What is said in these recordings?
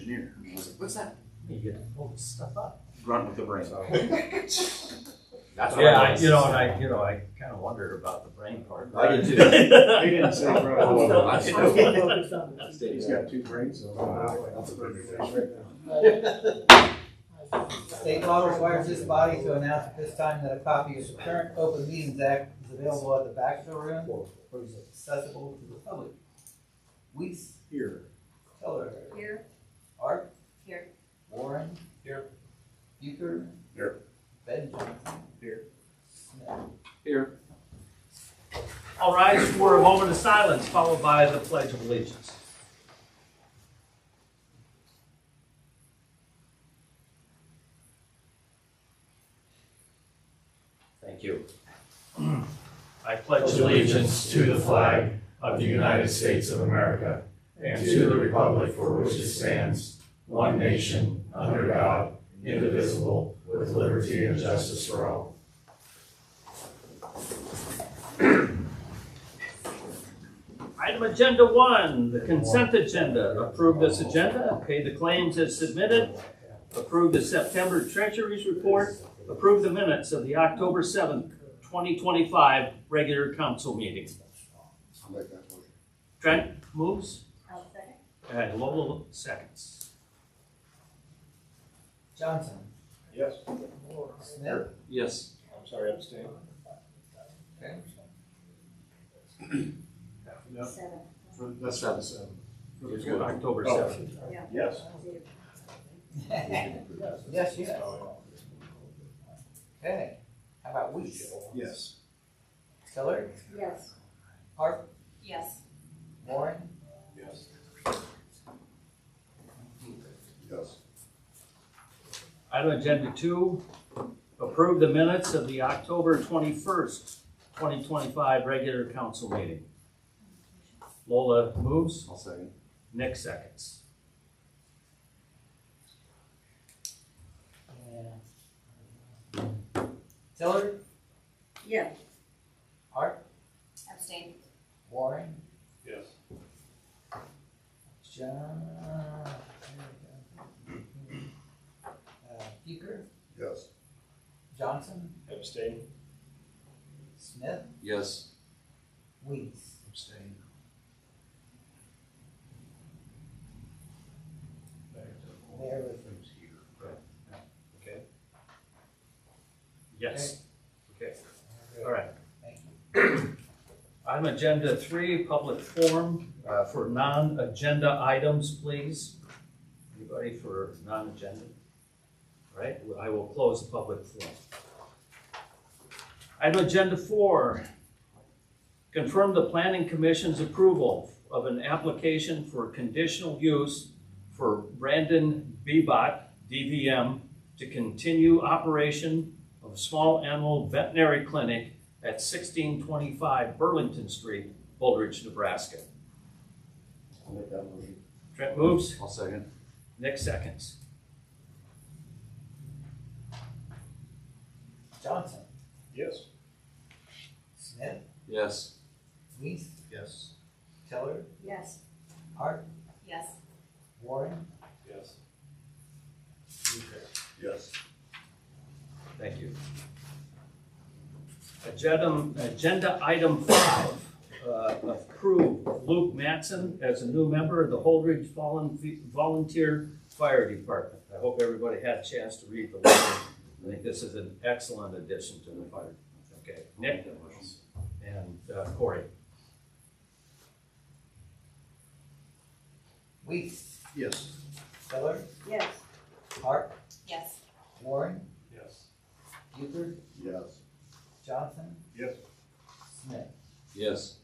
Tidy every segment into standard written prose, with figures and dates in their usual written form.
engineer. And I was like, what's that? You get to pull this stuff up. Grunt with the brain. That's what Yeah, I I was. I kind of wondered about the brain part. I did too. He didn't say He's got two brains, so that's a pretty good face right now. State law requires this body to announce at this time that a copy of the current Open Meetings Act is available at the back of the room or is accessible to the public. Weiss. Here. Keller. Here. Art. Here. Warren. Here. Bucher. Here. Ben Johnson. Here. Smith. Here. All rise for a moment of silence, followed by the Pledge of Allegiance. Thank you. I pledge allegiance to the flag of the United States of America and to the republic for which it stands, one nation, under God, indivisible, with liberty and justice for all. Item agenda 1, the consent agenda. Approve this agenda, pay the claims as submitted, approve the September Treasury's report, approve the minutes of the October 7th, 2025 regular council meeting. I'll make that motion. Trent moves, I'll second. and Lola seconds. Johnson. Yes. Smith. Yes. I'm sorry, abstain. Okay. Yep. 7. That's seven. It's October 7th. Yeah. Yes. Yes, yes. Okay. How about Weiss? Yes. Keller. Yes. Hart. Yes. Warren. Yes. Yes. Item agenda 2, approve the minutes of the October 21st, 2025 regular council meeting. Lola moves, I'll second. Nick seconds. Keller. Yeah. Hart. Abstain. Warren. Yes. John. Bucher. Yes. Johnson. Abstain. Smith. Yes. Weiss. Abstain. Mayor Liscan. Okay. Yes. Okay. All right. Thank you. Item agenda 3, public forum for non-agenda items, please. Anybody for non-agenda? All right, I will close the public forum. Item agenda 4, confirm the Planning Commission's approval of an application for conditional use for Brandon Bebot, DVM, to continue operation of a small animal veterinary clinic at 1625 Burlington Street, Holdrege, Nebraska. I'll make that motion. Trent moves, I'll second. Nick seconds. Johnson. Yes. Smith. Yes. Weiss. Yes. Keller. Yes. Hart. Yes. Warren. Yes. Bucher. Yes. Thank you. Agenda item 5, approve Luke Matson as a new member of the Holdrege Volunteer Fire Department. I hope everybody had a chance to read the letter. I think this is an excellent addition to the fire. Okay, Nick and Corey. Weiss. Yes. Keller. Yes. Hart. Yes. Warren. Yes. Bucher. Yes. Johnson. Yes. Smith. Yes.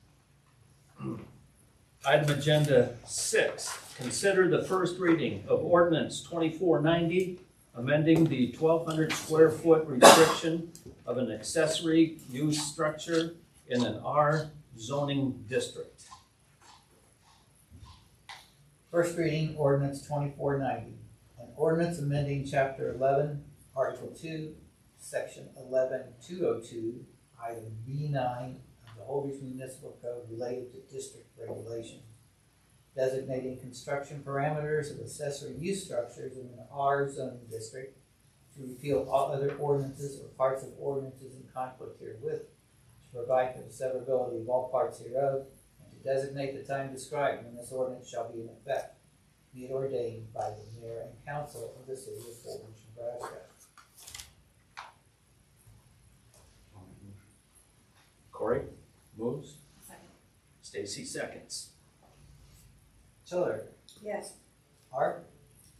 Item agenda 6, consider the first reading of ordinance 2490, amending the 1,200 square foot restriction of an accessory use structure in an R zoning district. First reading ordinance 2490. An ordinance amending chapter 11, article 2, section 11202, item B9 of the Holdrege Municipal Code related to district regulation. designating construction parameters of accessory use structures in an R zoning district, to repeal all other ordinances or parts of ordinances in conflict herewith, to provide for the severability of all parts hereof, and to designate the time described when this ordinance shall be in effect, be it ordained by the mayor and council of the city of Holdrege, Nebraska. Corey moves, Second. Stacy seconds. Tiller, Yes. Hart,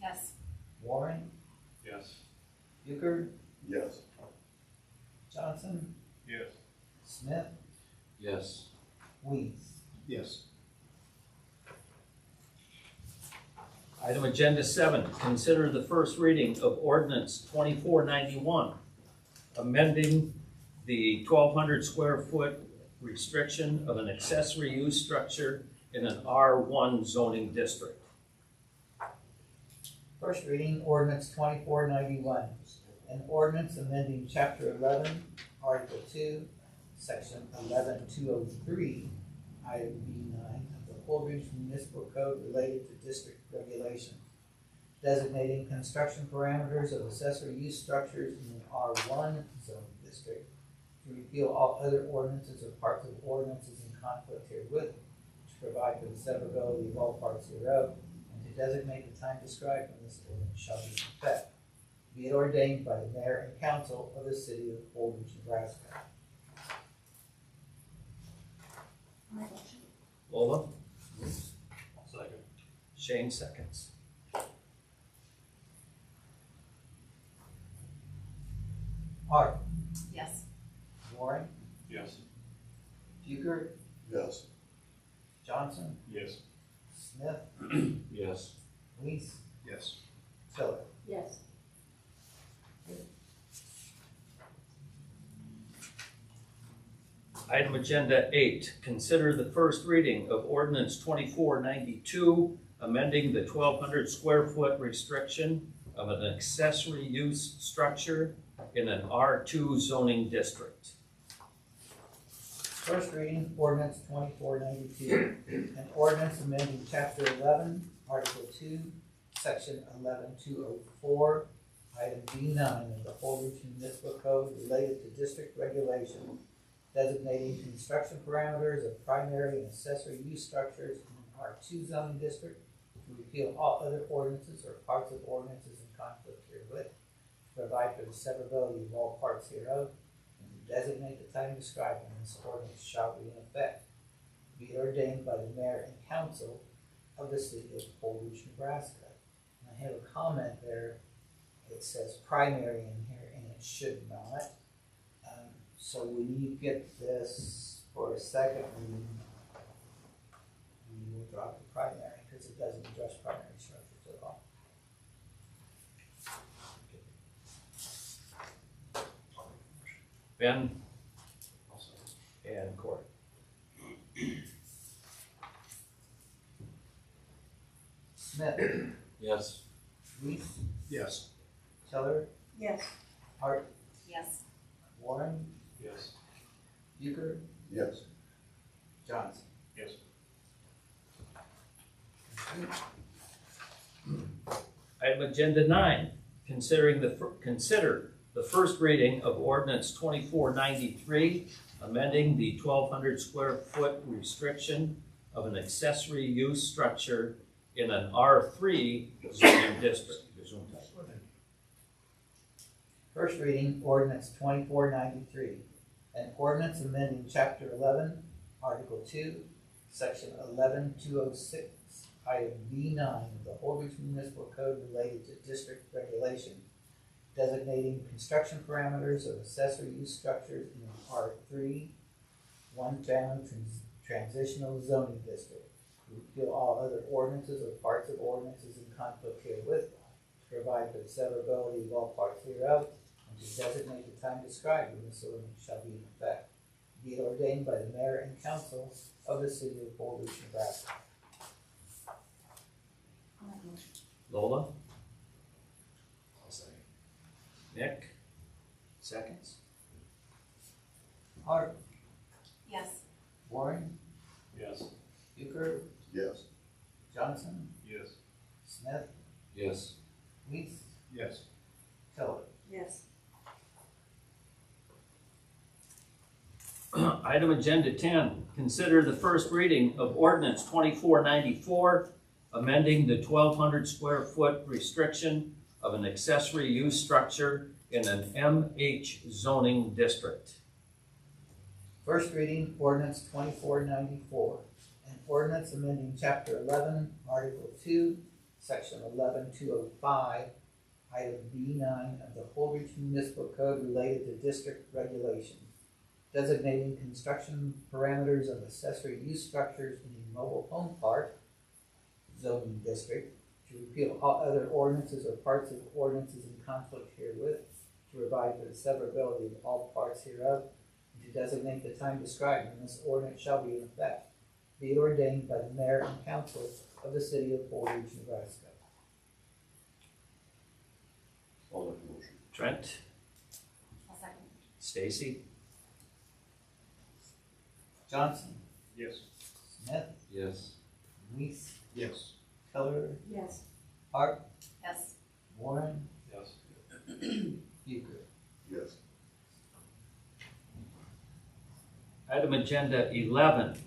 Yes. Warren, Yes. Euchre, Yes. Johnson, Yes. Smith, Yes. Weeds. Yes. Item agenda 7, consider the first reading of ordinance 2491, amending the 1,200 square foot restriction of an accessory use structure in an R1 zoning district. First reading, ordinance 2491, an ordinance amending chapter 11, article 2, section 11203, item B9 of the Holdrege Municipal Code related to district regulation, designating construction parameters of accessory use structures in an R1 zoning district, to repeal all other ordinances or parts of ordinances in conflict herewith, to provide for the severability of all parts hereof, and to designate the time described when this ordinance shall be in effect, be it ordained by the mayor and council of the city of Holdrege, Nebraska. Lola, Second. Shane seconds. Hart, Yes. Warren, Yes. Euchre, Yes. Johnson, Yes. Smith, Yes. Weiss, Yes. Tiller. Yes. Item agenda 8, consider the first reading of ordinance 2492, amending the 1,200 square foot restriction of an accessory use structure in an R2 zoning district. First reading, ordinance 2492, an ordinance amending chapter 11, article 2, section 11204, item B9 of the Holdrege Municipal Code related to district regulation, designating construction parameters of primary and accessory use structures in an R2 zoning district, to repeal all other ordinances or parts of ordinances in conflict herewith, to provide for the severability of all parts hereof, and to designate the time described when this ordinance shall be in effect, be it ordained by the mayor and council of the city of Holdrege, Nebraska. And I have a comment there, it says primary in here, and it should not. So when you get this for a second reading, we will drop the primary, because it doesn't address primary structures at all. Ben and Corey. Smith, Yes. Weiss, Yes. Tiller, Yes. Hart, Yes. Warren, Yes. Euchre, Yes. Johnson. Yes. Item agenda 9, consider the first reading of ordinance 2493, amending the 1,200 square foot restriction of an accessory use structure in an R3 zoning district. First reading, ordinance 2493, an ordinance amending chapter 11, article 2, section 11206, item B9 of the Holdrege Municipal Code related to district regulation, designating construction parameters of accessory use structures in an R3, one-town transitional zoning district, to repeal all other ordinances or parts of ordinances in conflict herewith, to provide for the severability of all parts hereof, and to designate the time described when this ordinance shall be in effect, be it ordained by the mayor and council of the city of Holdrege, Nebraska. Lola? Nick? Seconds? Hart, Yes. Warren, Yes. Euchre, Yes. Johnson, Yes. Smith, Yes. Weiss, Yes. Tiller. Yes. Item agenda 10, consider the first reading of ordinance 2494, amending the 1,200 square foot restriction of an accessory use structure in an MH zoning district. First reading, ordinance 2494, an ordinance amending chapter 11, article 2, section 11205, item B9 of the Holdrege Municipal Code related to district regulations, designating construction parameters of accessory use structures in a mobile home park zoning district, to repeal all other ordinances or parts of ordinances in conflict herewith, to provide for the severability of all parts hereof, and to designate the time described when this ordinance shall be in effect, be it ordained by the mayor and council of the city of Holdrege, Nebraska. I'll make the motion. Trent, I'll second. Stacy, Johnson, Yes. Smith, Yes. Weiss, Yes. Tiller, Yes. Hart, Yes. Warren, Yes. Bucher. Yes. item agenda 11,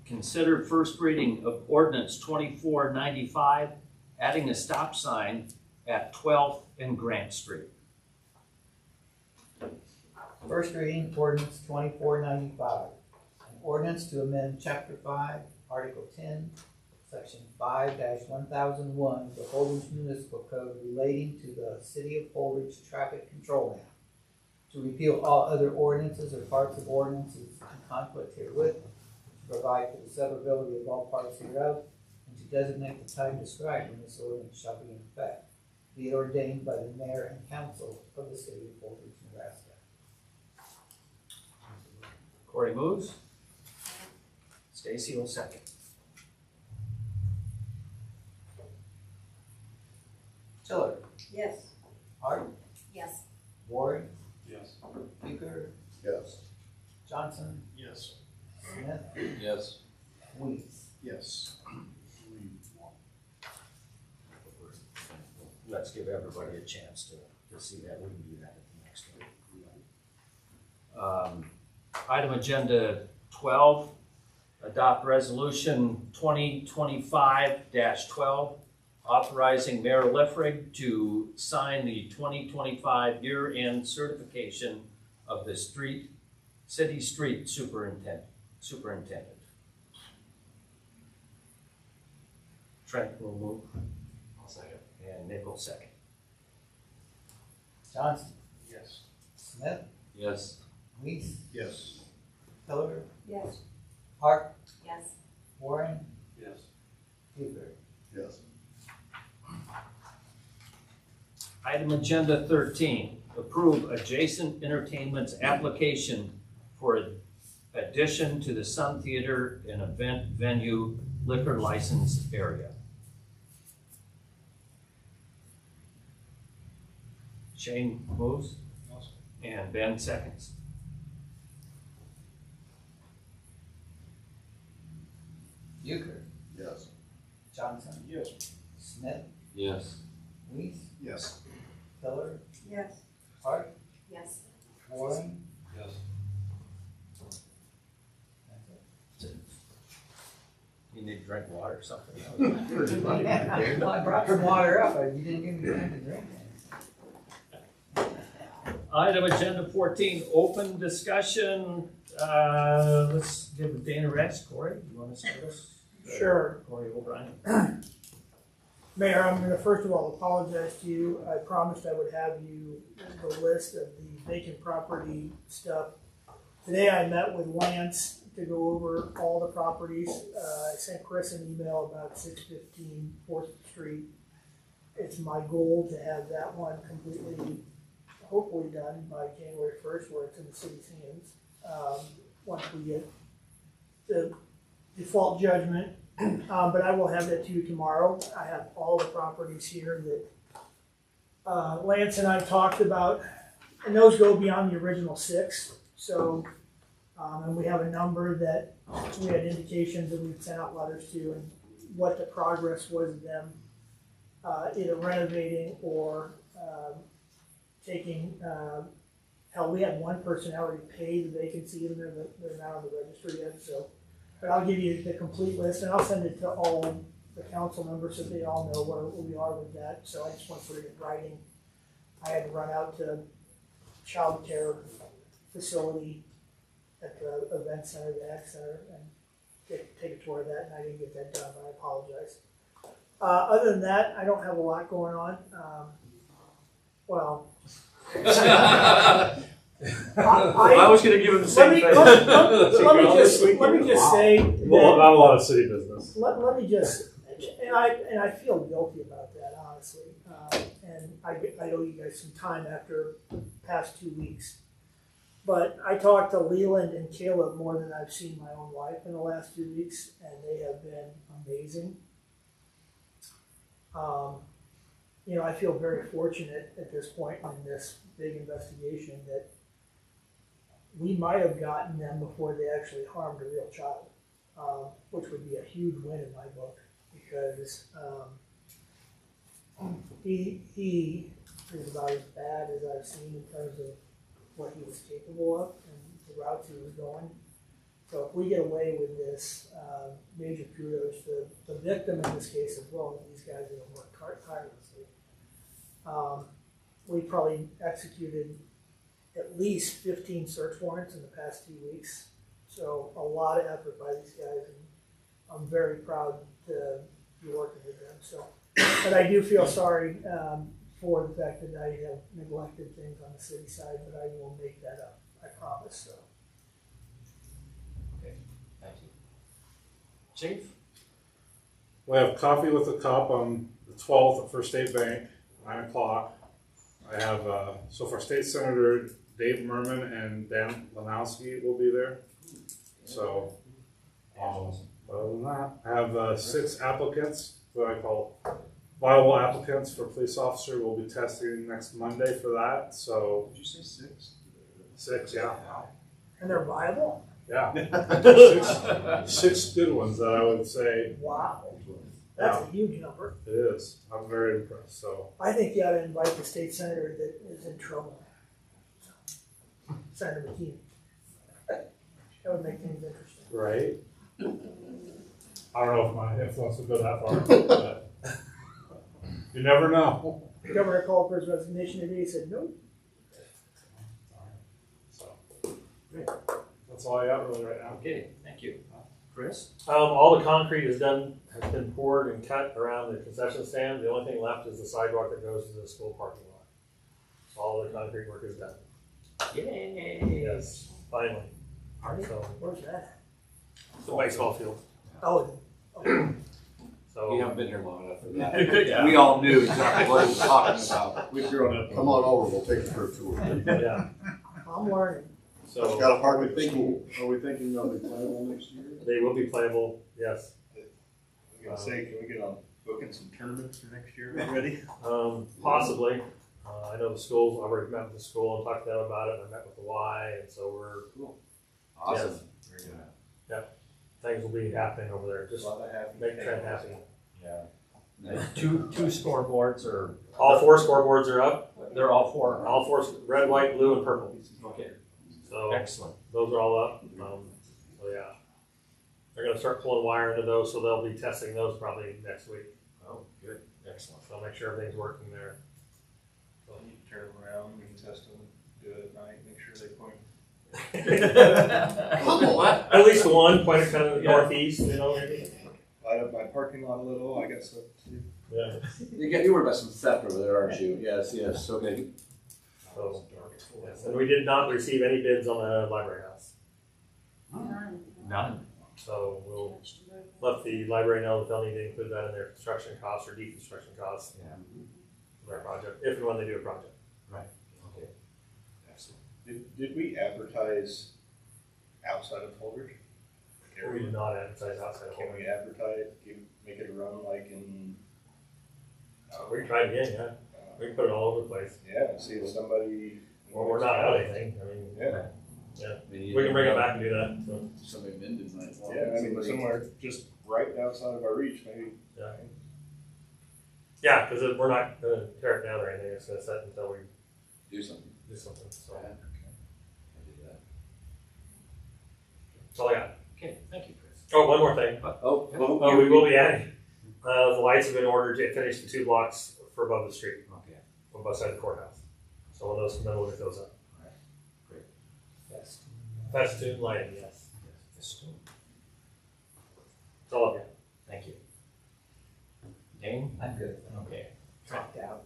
consider first reading of ordinance 2495, adding a stop sign at 12th and Grant Street. First reading, ordinance 2495, an ordinance to amend chapter 5, article 10, section 5-1001 of the Holdrege Municipal Code relating to the city of Holdrege traffic control map, to repeal all other ordinances or parts of ordinances in conflict herewith, to provide for the severability of all parts hereof, and to designate the time described when this ordinance shall be in effect, be it ordained by the mayor and council of the city of Holdrege, Nebraska. Corey moves. Stacy will second. Tiller, Yes. Hart, Yes. Warren, Yes. Bucher, Yes. Johnson, Yes. Smith, Yes. Weiss. Yes. Let's give everybody a chance to see that. We can do that at the next one. Item agenda 12, adopt resolution 2025-12, authorizing Mayor Lifrig to sign the 2025 year-end certification of the city street superintendent. Trent will move. I'll second. And Nick will second. Johnson, Yes. Smith, Yes. Weiss, Yes. Tiller, Yes. Hart, Yes. Warren, Yes. Bucher. Yes. Item agenda 13, approve adjacent entertainment's application for addition to the Sun Theater and event venue liquor license area. Shane moves and Ben seconds. Bucher, Yes. Johnson, Yes. Smith, Yes. Weiss, Yes. Tiller, Yes. Hart, Yes. Warren. Yes. That's it. You need to drink water or something. Well, I brought some water up, but you didn't give me time to drink it. Item agenda 14, open discussion. Let's give Dana rest. Corey, you want to start us? Sure. Corey O'Brien. Mayor, I'm going to first of all apologize to you. I promised I would have you the list of the vacant property stuff. Today I met with Lance to go over all the properties. I sent Chris an email about 615 4th Street. It's my goal to have that one completely, hopefully done by January 1st, where it's in the city's hands. Once we get the default judgment. But I will have that to you tomorrow. I have all the properties here that Lance and I talked about, and those go beyond the original 6. So, and we have a number that we had indications that we'd sent out letters to, and what the progress was of them either renovating or taking, hell, we had one person already paid the vacancy, even though they're not on the register yet, so. But I'll give you the complete list, and I'll send it to all the council members so they all know where we are with that, so I just want to put it in writing. I had to run out to child care facility at the event center, the Ag Center, and take a tour of that, and I didn't get that done, but I apologize. Other than that, I don't have a lot going on. Well, I was gonna give him the same thing. let me just say Well, that, not a lot of city business. let me just, and I feel guilty about that, honestly. And I owe you guys some time after the past 2 weeks. But I talked to Leland and Caleb more than I've seen my own wife in the last 2 weeks, and they have been amazing. You know, I feel very fortunate at this point in this big investigation that we might have gotten them before they actually harmed a real child, which would be a huge win in my book, because he is about as bad as I've seen in terms of what he was capable of and the routes he was going. So if we get away with this, major kudos to the victim in this case as well, and these guys that have worked tirelessly. We probably executed at least 15 search warrants in the past 2 weeks. So a lot of effort by these guys, and I'm very proud to be working with them. So, but I do feel sorry for the fact that I have neglected things on the city side, but I will make that up, I promise. So. Thank you. Chief? We have coffee with a cup on the 12th at First State Bank, 9 o'clock. I have, so far State Senator Dave Merman and Dan Lanowski will be there. So, other than that, I have 6 applicants, what I call viable applicants for police officer. We'll be testing next Monday for that. So, Did you say 6? 6, yeah. And they're viable? Yeah. 6 good ones that I would say Wow. That's a huge number. it is. I'm very impressed. So, I think you ought to invite the state senator that is in trouble. Senator McKean. That would make things interesting. right? I don't know if my influence will go that far, but you never know. The governor called for his resignation today. He said, no. So, that's all I got really right now. Okay, thank you. Chris? All the concrete is done, has been poured and cut around the concession stand. The only thing left is the sidewalk that goes to the school parking lot. All the concrete work is done. Yay! Yes, finally. So, Where's that? the baseball field. Oh, So, You haven't been here long enough for that. Yeah. We all knew exactly what he was talking about. We've grown up. Come on over, we'll take you for a tour. yeah, I'm learning. so Got a park at the school. Are we thinking they'll be playable next year? they will be playable, yes. I was gonna say, can we get on booking some tournaments for next year already? Possibly. I know the schools, I've already met with the school and talked to them about it. I met with the Y, and so Awesome. Yes. Things will be happening over there. Just make Trent happy. Yeah. Two scoreboards, or All 4 scoreboards are up. they're all 4? All 4, red, white, blue, and purple. Okay, So excellent. those are all up. So yeah, they're gonna start pulling wire into those, so they'll be testing those probably next week. Oh, good, excellent. So make sure everything's working there. So, You can turn them around, we can test them, do it at night, make sure they point. at least one pointed kind of Yeah. northeast, you know. Maybe. Light up my parking lot a little, I got stuff to do. Yeah. You worried about some theft over there, aren't you? Yes, okay. So, yes. And we did not receive any bids on the library house. None. So we'll let the library know if they'll need to include that in their construction costs or deconstruction costs Yeah. for their project, if and when they do a project. Okay. Excellent. Did we advertise outside of Holdrege? We did not advertise outside of Can Holdrege. we advertise, make it a run like in? We can try it again, yeah. We can put it all over the place. Yeah, see if somebody. Well, we're not out anything. I mean, Yeah. we can bring it back and do that. So. Somebody mended might want. Yeah, I mean, somewhere just right outside of our reach, maybe. Yeah. Yeah, because we're not gonna tear it down or anything, it's gonna sit until we Do something. do something, so. Yeah, okay. I do that. That's all I got. Okay, thank you, Chris. Oh, one more thing. Oh, We will be adding, the lights have been ordered to finish the 2 blocks for above the street, Okay. on both sides of the courthouse. So when those come in, we'll get those up. Yes. Festoon lighting, yes. Yes, That's all I've got. thank you. Dane? I'm good. Okay. Dropped out.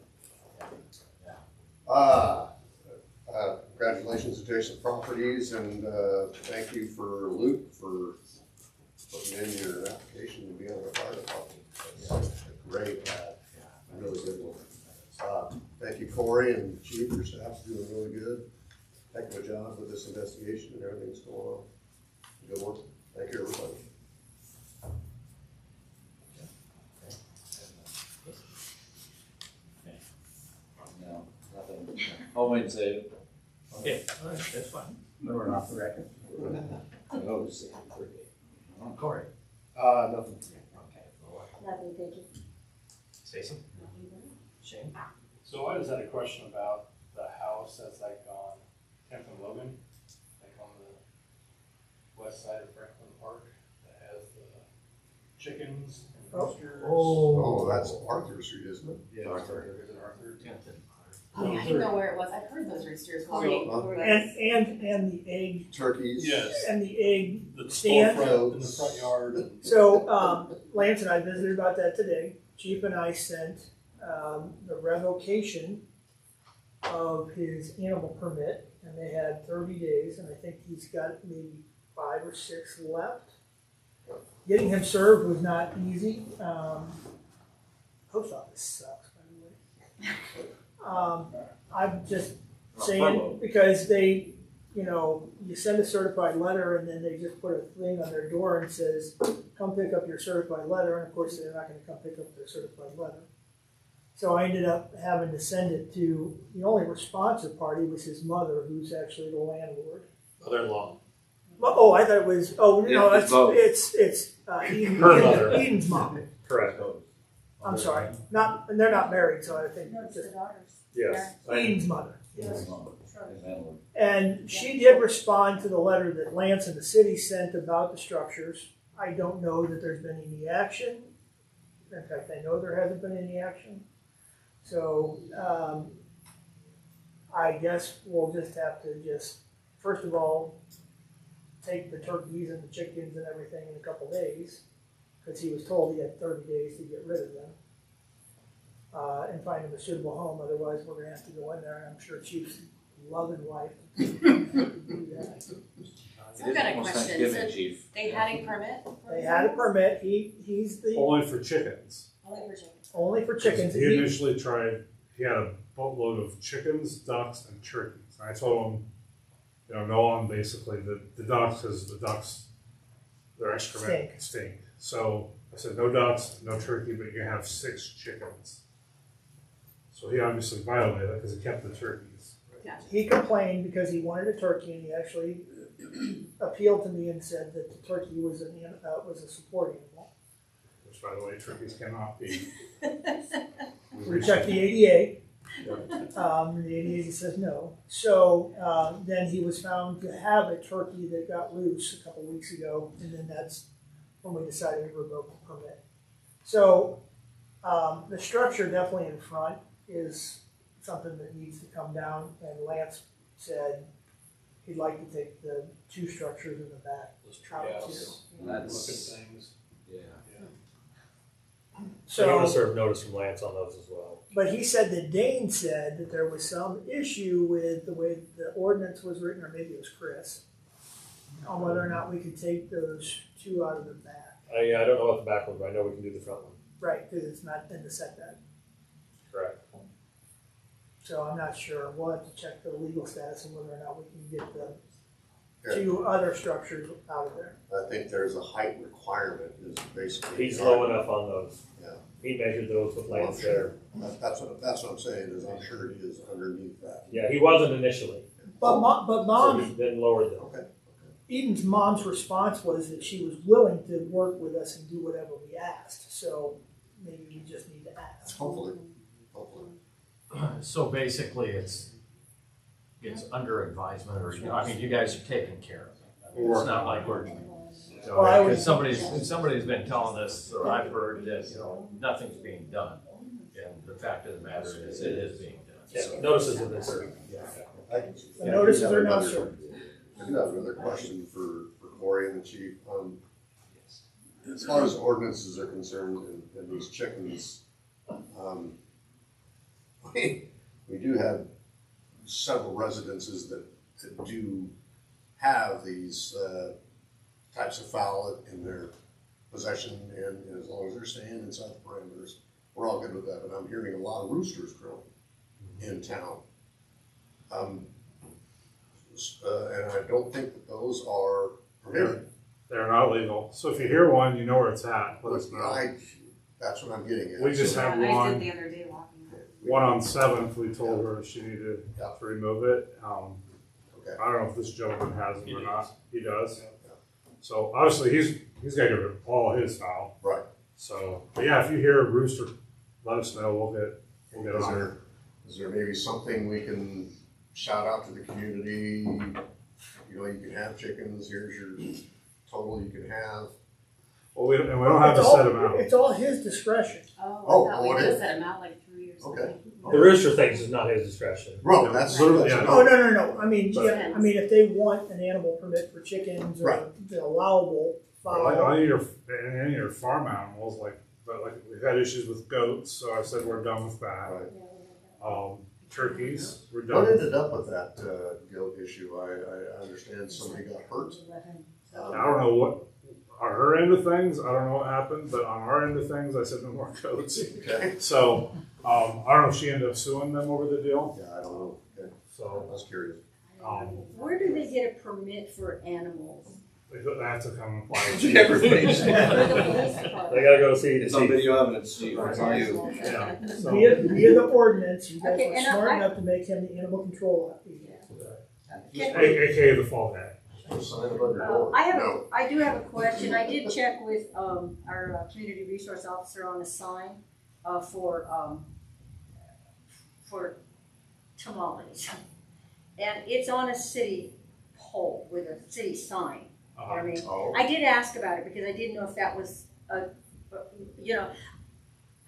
Congratulations to Jason Properties, and thank you for Luke for putting in your application to be on the fire department. That's great, really good one. Thank you, Corey and Chief, your staff's doing really good. Heck of a job with this investigation and everything that's going on. Good one. Thank you, everybody. No, nothing. I'll wait and say it. Okay, all right, that's fine. We're off the record. Oh, it's Corey? Nothing. Okay. Nothing, thank you. Stacy? Shane? So I just had a question about the house that's like on 10th and Logan, like on the west side of Franklin Park, that has the chickens and roosters. Oh, that's Arthur Street, isn't it? Yeah, Arthur. Is it Arthur? Oh, yeah, I didn't know where it was. I've heard those roosters. And the egg, Turkeys. Yes. and the egg The stand. storefront in the front yard. And So, Lance and I visited about that today. Chief and I sent, the revocation of his animal permit, and they had 30 days, and I think he's got maybe 5 or 6 left. Getting him served was not easy. Post office sucks, by the way. I'm just saying, because they, you send a certified letter and then they just put a thing on their door and says, come pick up your certified letter, and of course they're not gonna come pick up their certified letter. So I ended up having to send it to, the only responsive party was his mother, who's actually the landlord. Mother-in-law. Oh, I thought it was, no, Yeah, it's both. it's Eden, Her mother. Eden's mom. Correct. I'm sorry, and they're not married, so I think No, it's just the daughters. Yes. Eden's mother. Yes. And she did respond to the letter that Lance and the city sent about the structures. I don't know that there's been any action. In fact, I know there hasn't been any action. So, I guess we'll just have to first of all, take the turkeys and the chickens and everything in a couple days, because he was told he had 30 days to get rid of them. And find him a suitable home, otherwise we're gonna have to go in there, and I'm sure Chief's loving wife to do that. So I've got a question. So Chief. they had a permit? for They had a permit, he's the, Only for chickens. Only for chickens. only for chickens. He initially tried, he had a boatload of chickens, ducks, and turkeys. And I told him, no on basically the ducks, because the ducks, their excrement stink. So I said, no ducks, no turkey, but you have 6 chickens. So he obviously violated it because he kept the turkeys. Gotcha. He complained because he wanted a turkey, and he actually appealed to me and said that the turkey was a support animal. Which, by the way, turkeys cannot be. We checked the ADA. The ADA says no. So then he was found to have a turkey that got loose a couple weeks ago, and then that's when we decided to revoke the permit. So the structure definitely in front is something that needs to come down, and Lance said he'd like to take the 2 structures in the back out too. That's, things. yeah. So I'm gonna So, serve notice from Lance on those as well. but he said that Dane said that there was some issue with the way the ordinance was written, or maybe it was Chris, on whether or not we could take those 2 out of the back. I don't know about the back one, but I know we can do the front one. Right, because it's not in the setback. Correct. So I'm not sure. We'll have to check the legal status and whether or not we can get the Yeah. 2 other structures out of there. I think there's a height requirement is basically. He's low enough on those. Yeah. He measured those with Lance there. That's what I'm saying, is I'm sure he is underneath that. Yeah, he wasn't initially. But So mom, he's been lowered though. Okay. Eden's mom's response was that she was willing to work with us and do whatever we asked, so maybe we just need to ask. Hopefully. So basically, it's under advisement, or, I mean, you guys are taking care of it. It's not like we're, Well, I would- because somebody's been telling us, or I've heard that, you know, nothing's being done. And the fact of the matter is, it is being done. Yeah, notices have been served. The notices are now served. I do have another question for Corey and the chief. As far as ordinances are concerned and these chickens, we do have several residences that do have these types of fowl in their possession, and as long as they're staying inside the parameters, we're all good with that. But I'm hearing a lot of roosters crowing in town. And I don't think that those are permitted. They're not legal. So if you hear one, you know where it's at. Let us know. That's what I'm getting at. We just have I did one. the other day walking. One on 7th, we told her she needed to remove it. Okay. I don't know if this gentleman has them or not. He does. So obviously he's got to get all his foul. Right. So, but yeah, if you hear a rooster, let us know. We'll get on there. Is there maybe something we can shout out to the community? You know, you can have chickens. Here's your total you can have. Well, we don't have to set them out. It's all his discretion. Oh, I thought we it could is. set him out like 3 years. Okay. The rooster things is not his discretion. Bro, that's Literally, yeah. Oh, no. I mean, But- yeah, I mean, if they want an animal permit for chickens or Right. the allowable fowl. Any of your farm animals, but we've had issues with goats, so I said we're done with that. Right. Turkeys, we're What done. ended up with that goat issue? I understand somebody got hurt. I don't know what, on her end of things, I don't know what happened, but on our end of things, I said no more goats. Okay. So, I don't know if she ended up suing them over the deal, Yeah, I don't know. Okay. I so, was curious. Where do they get a permit for animals? they have to come and apply. Everybody. For the police department? They gotta go see the It's on chief. video evidence, Chief, it's on you. Yeah, so, Via the ordinance, you guys Okay, were and smart I- enough to make him the animal control agent. AKA the fall guy. Sign it on your door. I do have a question. I did check with our community resource officer on a sign for tamales, and it's on a city pole with a city sign. I mean, Oh, I did ask about it because I didn't know if that was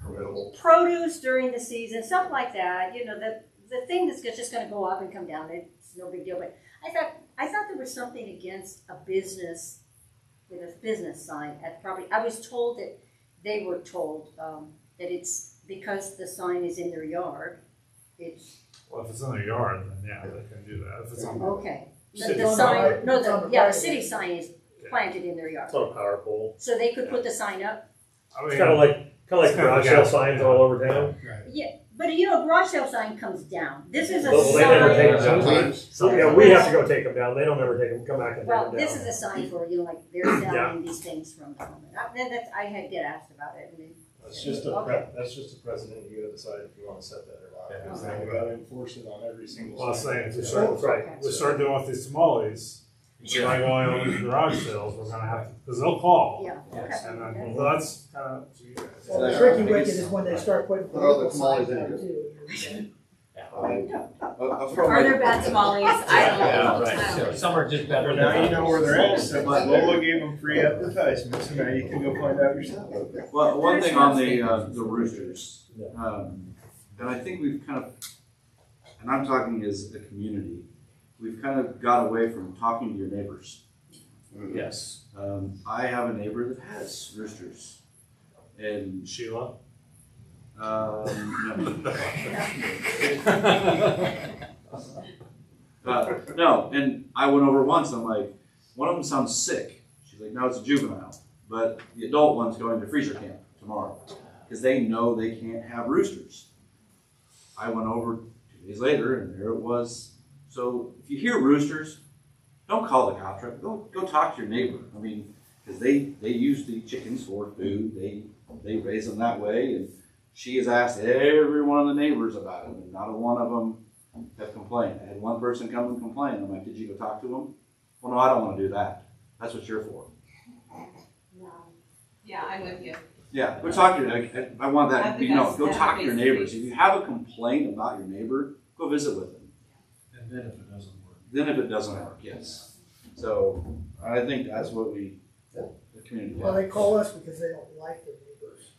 permittable. produce during the season, stuff like that. You know, the thing that's just going to go up and come down. It's no big deal. But I thought there was something against a business with a business sign at the property. I was told that they were told that it's because the sign is in their yard. It's Well, if it's in their yard, then yeah, they can do that. If it's on okay. City The sign. sign, no, It's on the the private. city sign is planted in their yard, It's on a power pole. so they could put the sign up. I It's mean, kind of like It's kind of garage a sale gas- signs all over town. Yeah, but you know, a garage sale sign comes down. This is a Well, they never take them sign. down. Sometimes. Yeah, we have to go take them down. They don't ever take them, come back and take Well, them this down. is a sign for, you know, like they're Yeah. selling these things from them. I had get asked about it. And That's just Okay. that's just a precedent. You gotta decide if you wanna set that or not. Yeah. Because then you gotta enforce it on every single. well, I'm sign. saying, if we That's start, right. we start doing with these tamales, we're not going on these garage sales, we're gonna have to, because they'll call. yeah, okay. And then, well, that's kind of, to you guys. Well, the tricky wicket is when they start putting What are the political signs tamales out in too. Are there bad tamales? I don't Yeah, know. right. So some are just better than Now you know where they're at, so others. Lola gave them free advertisement, so now you can go find out yourself. Well, one thing on the roosters, and I think we've kind of, and I'm talking as a community, we've kind of got away from talking to your neighbors. Yes. I have a neighbor that has roosters, and Sheila? no. No, and I went over once. I'm like, one of them sounds sick. She's like, no, it's a juvenile, but the adult one's going to freezer camp tomorrow because they know they can't have roosters. I went over 2 days later, and there it was. So if you hear roosters, don't call the cop truck. Go talk to your neighbor. I mean, because they use the chickens for food. They raise them that way, and she has asked every one of the neighbors about it, and not a one of them have complained. I had one person come and complain. I'm like, did you go talk to them? Well, no, I don't wanna do that. That's what you're for. Yeah, I'm with you. Yeah, go talk to your, I want I that, think you know, that's go better talk to your face to neighbors. face. If you have a complaint about your neighbor, go visit with them. And then if it doesn't work. Then if it doesn't work, yes. So I think that's what the community Well, does. they call us because they don't like their neighbors.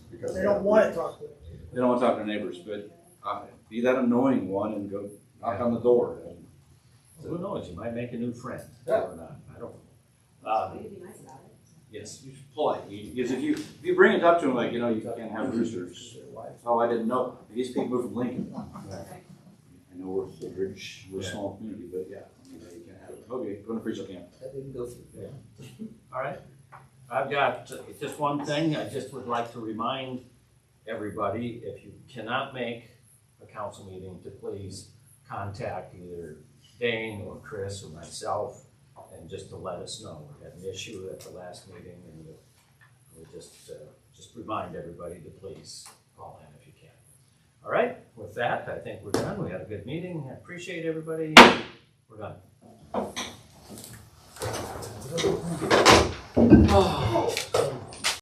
Because They don't want to talk to them. They don't want to talk to their neighbors, but be that annoying one and go knock on the door. Who knows, you might make a new friend, or not, I don't know. You can be nice about it. Yes, you should politely, because if you bring it up to them like, you know, you can't have roosters. Oh, I didn't know. These people moved from Lincoln. I know we're Holdrege, we're a small community, but yeah, I mean, you can't have it. Okay, go to freezer camp. That didn't go through. All right, I've got just one thing, I just would like to remind everybody, if you cannot make a council meeting, to please contact either Dane or Chris or myself, and just to let us know. We had an issue at the last meeting, and we just remind everybody to please call in if you can. All right, with that, I think we're done. We had a good meeting. I appreciate everybody. We're done.